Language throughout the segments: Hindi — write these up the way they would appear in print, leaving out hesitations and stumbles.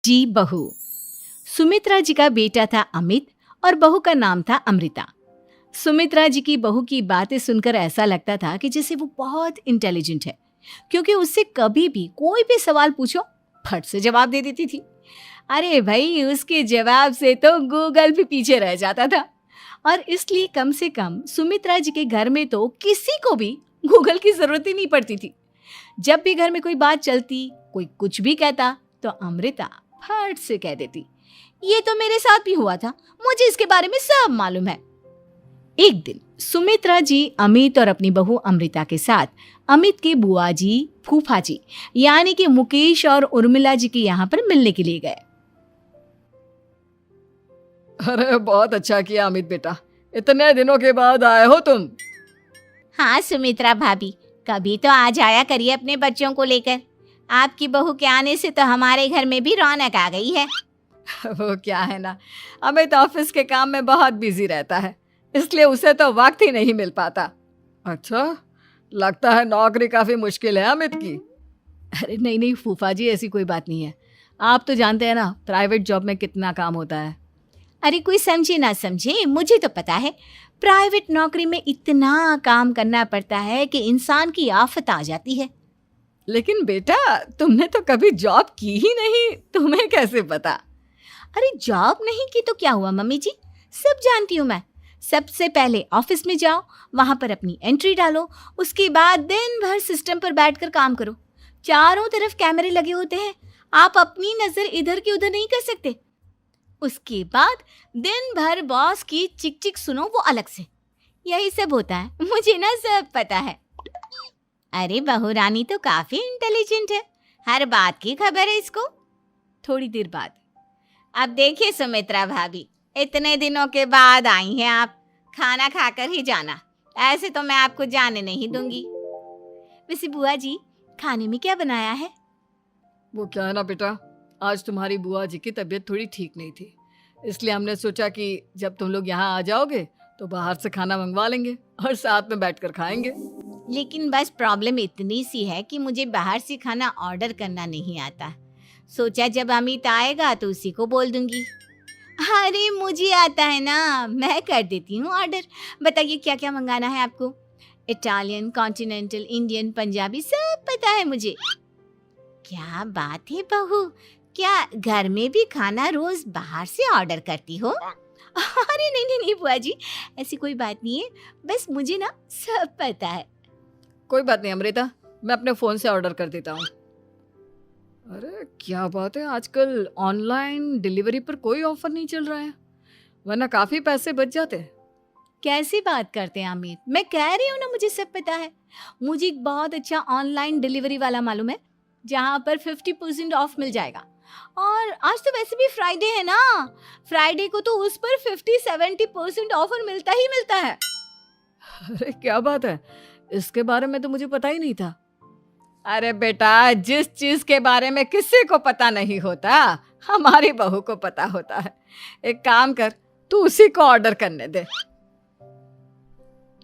जी बहू। सुमित्रा जी का बेटा था अमित और बहू का नाम था अमृता। सुमित्रा जी की बहू की बातें सुनकर ऐसा लगता था कि जैसे वो बहुत इंटेलिजेंट है, क्योंकि उससे कभी भी कोई भी सवाल पूछो फट से जवाब दे देती थी। अरे भाई, उसके जवाब से तो गूगल भी पीछे रह जाता था। और इसलिए कम से कम सुमित्रा जी के घर में तो किसी को भी गूगल की जरूरत ही नहीं पड़ती थी। जब भी घर में कोई बात चलती, कोई कुछ भी कहता, तो अमृता फट से कह देती, ये तो मेरे साथ भी हुआ था, मुझे इसके बारे में सब मालूम है। एक दिन सुमित्रा जी अमित और अपनी बहू अमृता के साथ अमित के बुआ जी, फूफा जी यानी कि मुकेश और उर्मिला जी के यहाँ पर मिलने के लिए गए। अरे बहुत अच्छा किया अमित बेटा, इतने दिनों के बाद आए हो तुम। हाँ सुमित्रा भाभी, कभी तो आ जाया करिए अपने बच्चों को लेकर। आपकी बहू के आने से तो हमारे घर में भी रौनक आ गई है। वो क्या है ना, अमित ऑफिस के काम में बहुत बिजी रहता है, इसलिए उसे तो वक्त ही नहीं मिल पाता। अच्छा, लगता है नौकरी काफी मुश्किल है अमित की। अरे नहीं नहीं फूफा जी, ऐसी कोई बात नहीं है। आप तो जानते हैं ना प्राइवेट जॉब में कितना काम होता है। अरे कोई समझे ना समझे, मुझे तो पता है प्राइवेट नौकरी में इतना काम करना पड़ता है कि इंसान की आफत आ जाती है। लेकिन बेटा, तुमने तो कभी जॉब की ही नहीं, तुम्हें कैसे पता? अरे जॉब नहीं की तो क्या हुआ मम्मी जी, सब जानती हूँ मैं। सबसे पहले ऑफिस में जाओ, वहां पर अपनी एंट्री डालो, उसके बाद दिन भर सिस्टम पर बैठकर काम करो। चारों तरफ कैमरे लगे होते हैं, आप अपनी नजर इधर की उधर नहीं कर सकते। उसके बाद दिन भर बॉस की चिक चिक सुनो, वो अलग से। यही सब होता है, मुझे ना सब पता है। अरे बहू रानी तो काफी इंटेलिजेंट है, हर बात की खबर है इसको। थोड़ी देर बाद, अब देखिए सुमित्रा भाभी, इतने दिनों के बाद आई हैं आप, खाना खाकर ही जाना, ऐसे तो मैं आपको जाने नहीं दूंगी। वैसे बुआ जी, खाने में क्या बनाया है? वो क्या है ना बेटा, आज तुम्हारी बुआ जी की तबीयत थोड़ी ठीक नहीं थी, इसलिए हमने सोचा कि जब तुम लोग यहाँ आ जाओगे तो बाहर से खाना मंगवा लेंगे और साथ में बैठकर खाएंगे। लेकिन बस प्रॉब्लम इतनी सी है कि मुझे बाहर से खाना ऑर्डर करना नहीं आता। सोचा जब अमित आएगा तो उसी को बोल दूंगी। अरे मुझे आता है ना, मैं कर देती हूँ ऑर्डर। बताइए क्या क्या मंगाना है आपको? इटालियन, कॉन्टिनेंटल, इंडियन, पंजाबी, सब पता है मुझे। क्या बात है बहू, क्या घर में भी खाना रोज बाहर से ऑर्डर करती हो? अरे नहीं नहीं नहीं बुआ जी, ऐसी कोई बात नहीं है, बस मुझे ना सब पता है। कोई बात नहीं अमृता, मैं अपने फोन से ऑर्डर कर देता हूँ। अरे क्या बात है, आजकल ऑनलाइन डिलीवरी पर कोई ऑफर नहीं चल रहा है, वरना काफी पैसे बच जाते। कैसी बात करते हैं अमित, मैं कह रही हूँ ना मुझे सब पता है। मुझे एक बहुत अच्छा ऑनलाइन डिलीवरी वाला मालूम है, जहाँ पर 50% ऑफ मिल जाएगा। और आज तो वैसे भी फ्राइडे है ना, फ्राइडे को तो उस पर 50-70% ऑफर मिलता ही मिलता है। अरे क्या बात है, इसके बारे में तो मुझे पता ही नहीं था। अरे बेटा, जिस चीज के बारे में किसी को पता नहीं होता, हमारी बहू को पता होता है। एक काम कर, तू उसी को ऑर्डर करने दे।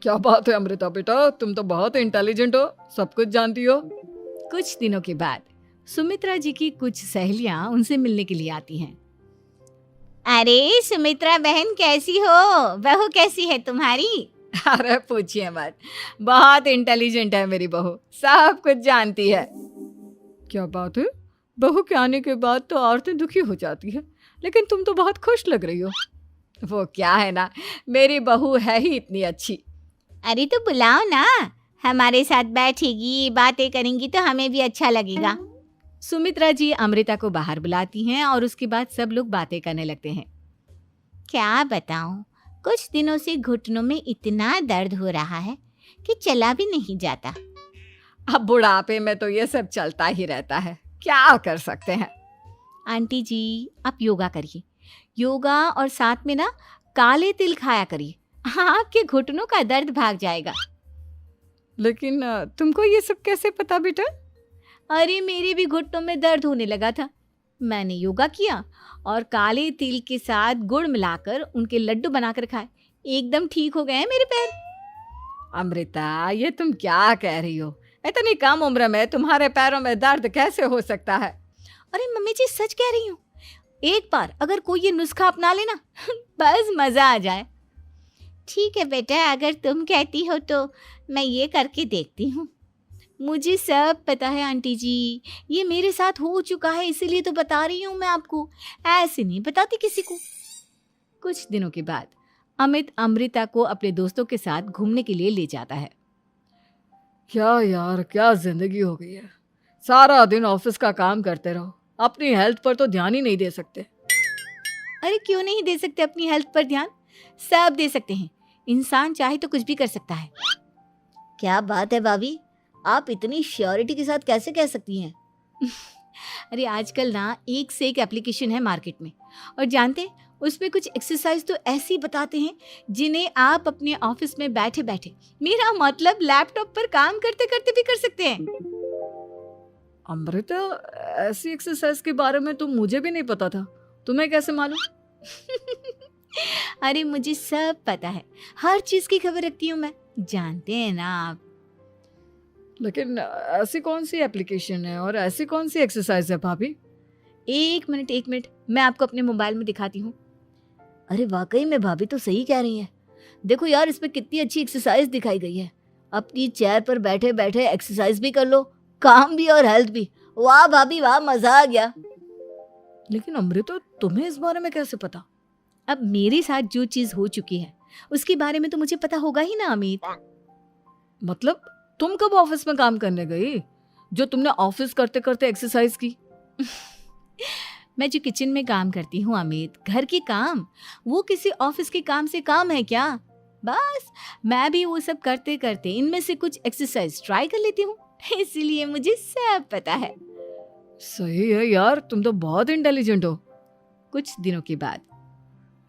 क्या बात है अमृता बेटा, तुम तो बहुत इंटेलिजेंट हो, सब कुछ जानती हो। कुछ दिनों के बाद सुमित्रा जी की कुछ सहेलियां उनसे मिलने के लिए आती हैं। अरे सुमित्रा बहन कैसी हो, बहू कैसी है तुम्हारी? अरे पूछिए मत, बहुत इंटेलिजेंट है मेरी बहू, सब कुछ जानती है। क्या बात है, बहू के आने के बाद तो औरतें दुखी हो जाती है, लेकिन तुम तो बहुत खुश लग रही हो। वो क्या है ना, मेरी बहू है ही इतनी अच्छी। अरे तो बुलाओ ना, हमारे साथ बैठेगी, बातें करेंगी तो हमें भी अच्छा लगेगा। सुमित्रा जी अमृता को बाहर बुलाती हैं और उसके बाद सब लोग बातें करने लगते हैं। क्या बताऊं, कुछ दिनों से घुटनों में इतना दर्द हो रहा है कि चला भी नहीं जाता। अब बुढ़ापे में तो ये सब चलता ही रहता है, क्या कर सकते हैं। आंटी जी, आप योगा करिए, योगा और साथ में ना काले तिल खाया करिए, आपके घुटनों का दर्द भाग जाएगा। लेकिन तुमको ये सब कैसे पता बेटा? अरे मेरे भी घुटनों में दर्द होने लगा था, मैंने योगा किया और काले तिल के साथ गुड़ मिलाकर उनके लड्डू बनाकर खाए, एकदम ठीक हो गए हैं मेरे पैर। अमृता, ये तुम क्या कह रही हो? इतनी कम उम्र में तुम्हारे पैरों में दर्द कैसे हो सकता है? अरे मम्मी जी, सच कह रही हूँ, एक बार अगर कोई ये नुस्खा अपना लेना बस मजा आ जाए। ठीक है बेटा, अगर तुम कहती हो तो मैं ये करके देखती हूँ। मुझे सब पता है आंटी जी, ये मेरे साथ हो चुका है, इसीलिए तो बता रही हूँ मैं आपको, ऐसे नहीं बताती किसी को। कुछ दिनों के बाद अमित अमृता को अपने दोस्तों के साथ घूमने के लिए ले जाता है। क्या यार, क्या जिंदगी हो गई है। सारा दिन ऑफिस का काम करते रहो, अपनी हेल्थ पर तो ध्यान ही नहीं दे सकते। अरे क्यों नहीं दे सकते अपनी हेल्थ पर ध्यान? सब दे सकते हैं, इंसान चाहे तो कुछ भी कर सकता है। क्या बात है भाभी, आप इतनी श्योरिटी के साथ कैसे कह सकती हैं? अरे आजकल ना एक से एक एप्लीकेशन है मार्केट में, और जानते हैं उसमें कुछ एक्सरसाइज तो ऐसी बताते हैं जिन्हें आप अपने ऑफिस में बैठे बैठे, मेरा मतलब लैपटॉप पर काम करते करते भी कर सकते हैं। अमृता, ऐसी एक्सरसाइज के बारे में तो मुझे भी नहीं पता था, तुम्हें कैसे मालूम? अरे मुझे सब पता है, हर चीज की खबर रखती हूँ मैं, जानते हैं ना आप। लेकिन ऐसी कौन सी एप्लीकेशन है और ऐसी कौन सी एक्सरसाइज है भाभी? एक मिनट, मैं आपको अपने मोबाइल में दिखाती हूँ। अरे वाकई में भाभी तो सही कह रही हैं। देखो यार, इस पे कितनी अच्छी एक्सरसाइज दिखाई गई है। अपनी चेयर पर बैठे बैठे एक्सरसाइज भी कर लो, काम भी और हेल्थ भी। वाह भाभी वाह, मजा आ गया। लेकिन अमृता, तुम्हें इस बारे में कैसे पता? अब मेरे साथ जो चीज हो चुकी है उसके बारे में तो मुझे पता होगा ही ना अमित। मतलब तुम कब ऑफिस में काम करने गई जो तुमने ऑफिस करते करते एक्सरसाइज की? मैं जो किचन में काम करती हूँ अमित, घर के काम, वो किसी ऑफिस के काम से काम है क्या? बस मैं भी वो सब करते करते इनमें से कुछ एक्सरसाइज ट्राई कर लेती हूँ, इसीलिए मुझे सब पता है। सही है यार, तुम तो बहुत इंटेलिजेंट हो। कुछ दिनों के बाद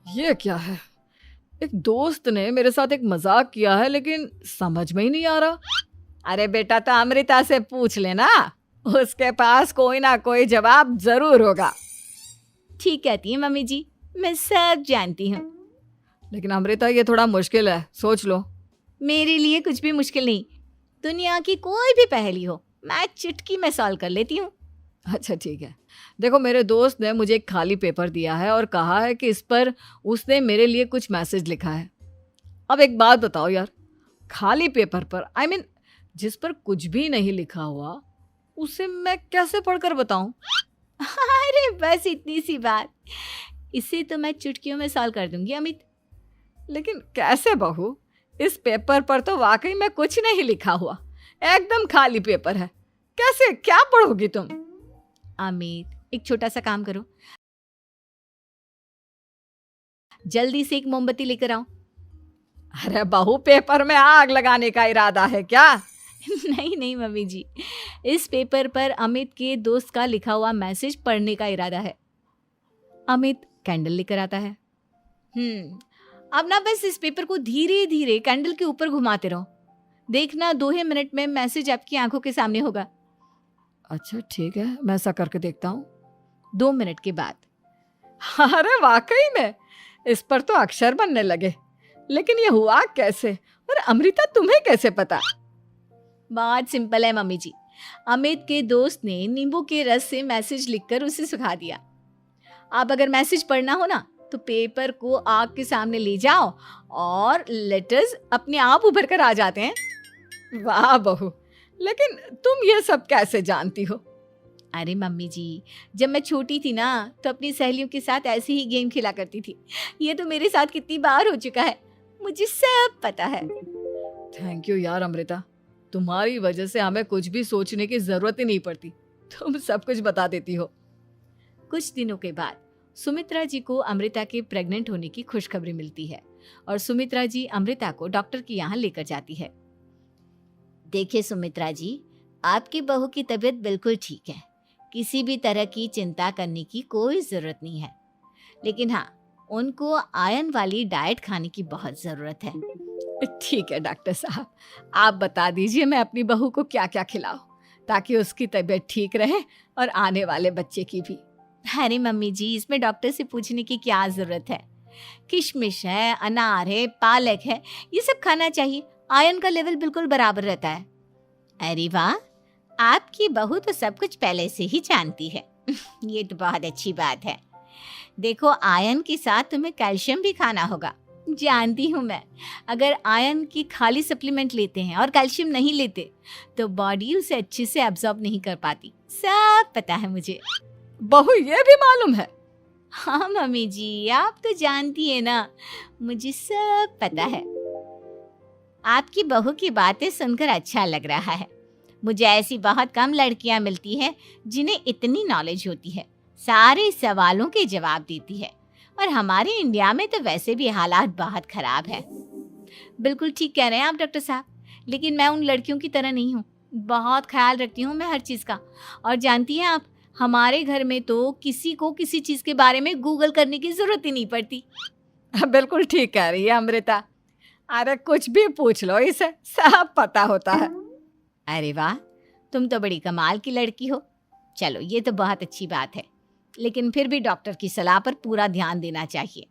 ये क्या है? एक दोस्त ने मेरे साथ एक मजाक किया है, लेकिन समझ में ही नहीं आ रहा। अरे बेटा, तो अमृता से पूछ लेना, उसके पास कोई ना कोई जवाब जरूर होगा। ठीक कहती है मम्मी जी, मैं सब जानती हूँ। लेकिन अमृता, ये थोड़ा मुश्किल है, सोच लो। मेरे लिए कुछ भी मुश्किल नहीं, दुनिया की कोई भी पहेली हो मैं चुटकी में सॉल्व कर लेती हूँ। अच्छा ठीक है, देखो मेरे दोस्त ने मुझे एक खाली पेपर दिया है और कहा है कि इस पर उसने मेरे लिए कुछ मैसेज लिखा है। अब एक बात बताओ यार, खाली पेपर पर, आई मीन जिस पर कुछ भी नहीं लिखा हुआ, उसे मैं कैसे पढ़कर बताऊं? अरे बस इतनी सी बात, इसे तो मैं चुटकियों में सॉल्व कर दूंगी अमित। लेकिन कैसे बहू? इस पेपर पर तो वाकई में कुछ नहीं लिखा हुआ, एकदम खाली पेपर है, कैसे, क्या पढ़ोगी तुम? अमित, एक छोटा सा काम करो, जल्दी से एक मोमबत्ती लेकर आओ। अरे बहू, पेपर में आग लगाने का इरादा है क्या? नहीं मम्मी जी, इस पेपर पर अमित के दोस्त का लिखा हुआ मैसेज पढ़ने का इरादा है। अमित कैंडल लेकर आता है। अब ना बस इस पेपर को धीरे धीरे कैंडल के ऊपर घुमाते रहो, देखना 2 ही मिनट में मैसेज आपकी आंखों के सामने होगा। अच्छा ठीक है, मैं ऐसा करके देखता हूँ। 2 मिनट के बाद, अरे वाकई में इस पर तो अक्षर बनने लगे, लेकिन ये हुआ कैसे? और अमृता, तुम्हें कैसे पता? बहुत सिंपल है मम्मी जी, अमित के दोस्त ने नींबू के रस से मैसेज लिखकर उसे सुखा दिया। आप अगर मैसेज पढ़ना हो ना तो पेपर को आग के सामने ले जाओ और लेटर्स अपने आप उभर कर आ जाते हैं। वाह बहू, लेकिन तुम ये सब कैसे जानती हो? अरे मम्मी जी, जब मैं छोटी थी ना तो अपनी सहेलियों के साथ ऐसे ही गेम खेला करती थी। ये तो मेरे साथ कितनी बार हो चुका है, मुझे सब पता है। थैंक यू यार अमृता, तुम्हारी वजह से हमें कुछ भी सोचने की जरूरत ही नहीं पड़ती, तुम सब कुछ बता देती हो। कुछ दिनों के बाद सुमित्रा जी को अमृता के प्रेग्नेंट होने की खुशखबरी मिलती है और सुमित्रा जी अमृता को डॉक्टर के यहाँ लेकर जाती है। देखिए सुमित्रा जी, आपकी बहू की तबीयत बिल्कुल ठीक है, किसी भी तरह की चिंता करने की कोई ज़रूरत नहीं है। लेकिन हाँ, उनको आयरन वाली डाइट खाने की बहुत ज़रूरत है। ठीक है डॉक्टर साहब, आप बता दीजिए मैं अपनी बहू को क्या क्या खिलाऊं ताकि उसकी तबीयत ठीक रहे और आने वाले बच्चे की भी। अरे मम्मी जी, इसमें डॉक्टर से पूछने की क्या ज़रूरत है? किशमिश है, अनार है, पालक है, ये सब खाना चाहिए, आयरन का लेवल बिल्कुल बराबर रहता है। अरे वाह, आपकी बहू तो सब कुछ पहले से ही जानती है। ये तो बहुत अच्छी बात है। देखो, आयरन के साथ तुम्हें कैल्शियम भी खाना होगा। जानती हूँ मैं, अगर आयरन की खाली सप्लीमेंट लेते हैं और कैल्शियम नहीं लेते तो बॉडी उसे अच्छे से एब्जॉर्ब नहीं कर पाती। सब पता है मुझे। बहू ये भी मालूम है? हाँ मम्मी जी, आप तो जानती है ना, मुझे सब पता है। आपकी बहू की बातें सुनकर अच्छा लग रहा है। मुझे ऐसी बहुत कम लड़कियां मिलती हैं जिन्हें इतनी नॉलेज होती है, सारे सवालों के जवाब देती है। और हमारे इंडिया में तो वैसे भी हालात बहुत खराब है। बिल्कुल ठीक कह रहे हैं आप डॉक्टर साहब, लेकिन मैं उन लड़कियों की तरह नहीं हूँ। बहुत ख्याल रखती हूँ मैं हर चीज़ का। और जानती हैं आप, हमारे घर में तो किसी को किसी चीज़ के बारे में गूगल करने की ज़रूरत ही नहीं पड़ती। बिल्कुल ठीक कह रही है अमृता। अरे कुछ भी पूछ लो, इसे सब पता होता है। अरे वाह, तुम तो बड़ी कमाल की लड़की हो। चलो, ये तो बहुत अच्छी बात है, लेकिन फिर भी डॉक्टर की सलाह पर पूरा ध्यान देना चाहिए।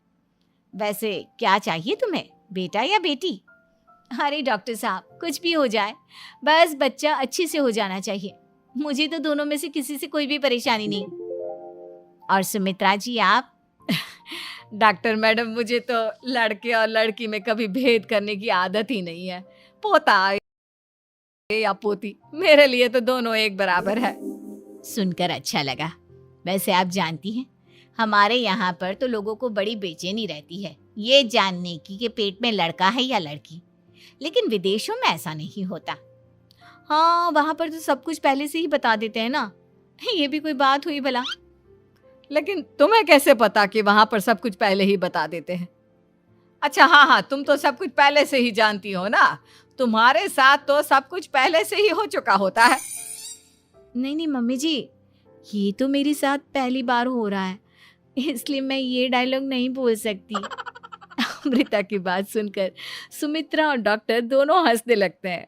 वैसे क्या चाहिए तुम्हें, बेटा या बेटी? अरे डॉक्टर साहब, कुछ भी हो जाए, बस बच्चा अच्छे से हो जाना चाहिए। मुझे तो दोनों में से किसी से कोई भी परेशानी नहीं। और सुमित्रा जी, आप? डॉक्टर मैडम, मुझे तो लड़के और लड़की में कभी भेद करने की आदत ही नहीं है। पोता या पोती, मेरे लिए तो दोनों एक बराबर है। सुनकर अच्छा लगा। वैसे आप जानती हैं, हमारे यहाँ पर तो लोगों को बड़ी बेचैनी रहती है ये जानने की कि पेट में लड़का है या लड़की, लेकिन विदेशों में ऐसा नहीं होता। हाँ, वहाँ पर तो सब कुछ पहले से ही बता देते हैं ना। ये भी कोई बात हुई भला? लेकिन तुम्हें कैसे पता कि वहां पर सब कुछ पहले ही बता देते हैं? अच्छा हाँ, तुम तो सब कुछ पहले से ही जानती हो ना। तुम्हारे साथ तो सब कुछ पहले से ही हो चुका होता है। नहीं मम्मी जी, ये तो मेरे साथ पहली बार हो रहा है, इसलिए मैं ये डायलॉग नहीं बोल सकती। अमृता की बात सुनकर सुमित्रा और डॉक्टर दोनों हंसने लगते हैं।